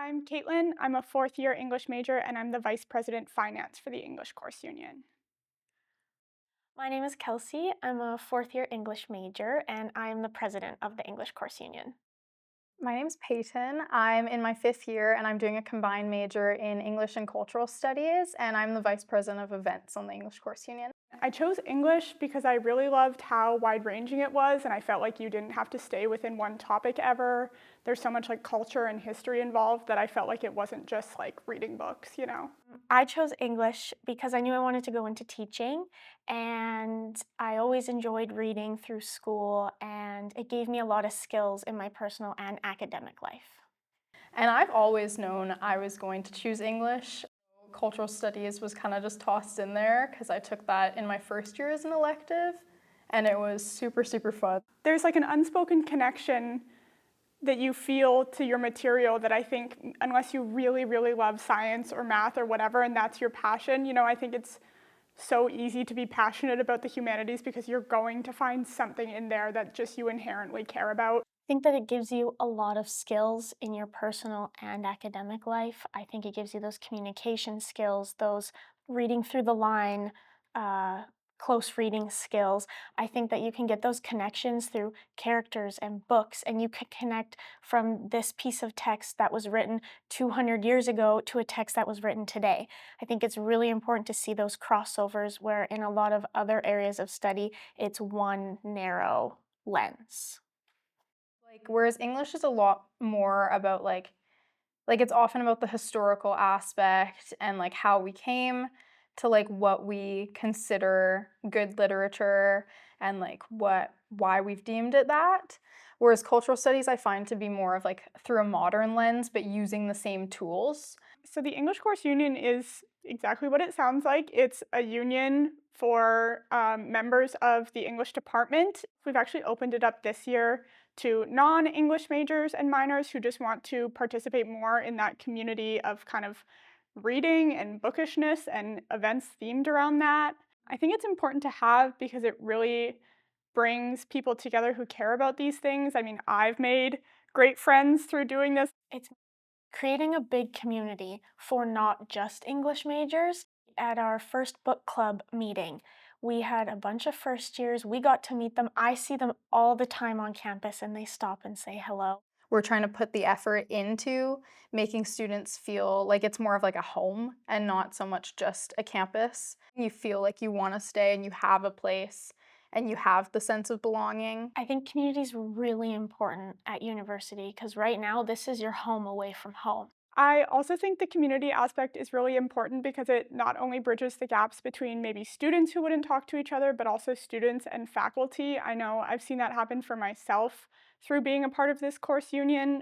I'm Katelyn. I'm a fourth year English major and I'm the Vice President Finance for the English Course Union. My name is Kelsey. I'm a fourth year English major and I'm the president of the English Course Union. My name's Payton. I'm in my fifth year and I'm doing a combined major in English and Cultural Studies, and I'm the Vice President of Events on the English Course Union. I chose English because I really loved how wide-ranging it was, and I felt like you didn't have to stay within one topic ever. There's so much culture and history involved that I felt like it wasn't just reading books. I chose English because I knew I wanted to go into teaching, and I always enjoyed reading through school, and it gave me a lot of skills in my personal and academic life. And I've always known I was going to choose English. Cultural Studies was kind of just tossed in there because I took that in my first year as an elective, and it was super, super fun. There's an unspoken connection that you feel to your material that I think, unless you really, really love science or math or whatever, and that's your passion, I think it's so easy to be passionate about the humanities because you're going to find something in there that just you inherently care about. I think that it gives you a lot of skills in your personal and academic life. I think it gives you those communication skills, those reading through the line, close reading skills. I think that you can get those connections through characters and books, and you can connect from this piece of text that was written 200 years ago to a text that was written today. I think it's really important to see those crossovers where in a lot of other areas of study, it's one narrow lens. Whereas English is a lot more about it's often about the historical aspect and how we came to what we consider good literature and why we've deemed it that. Whereas cultural studies I find to be more of through a modern lens but using the same tools. So the English Course Union is exactly what it sounds like. It's a union for members of the English department. We've actually opened it up this year to non-English majors and minors who just want to participate more in that community of kind of reading and bookishness and events themed around that. I think it's important to have because it really brings people together who care about these things. I mean, I've made great friends through doing this. It's creating a big community for not just English majors. At our first book club meeting, we had a bunch of first years. We got to meet them. I see them all the time on campus and they stop and say hello. We're trying to put the effort into making students feel like it's more of a home and not so much just a campus. You feel like you want to stay and you have a place and you have the sense of belonging. I think community is really important at university because right now this is your home away from home. I also think the community aspect is really important because it not only bridges the gaps between maybe students who wouldn't talk to each other, but also students and faculty. I know I've seen that happen for myself through being a part of this course union.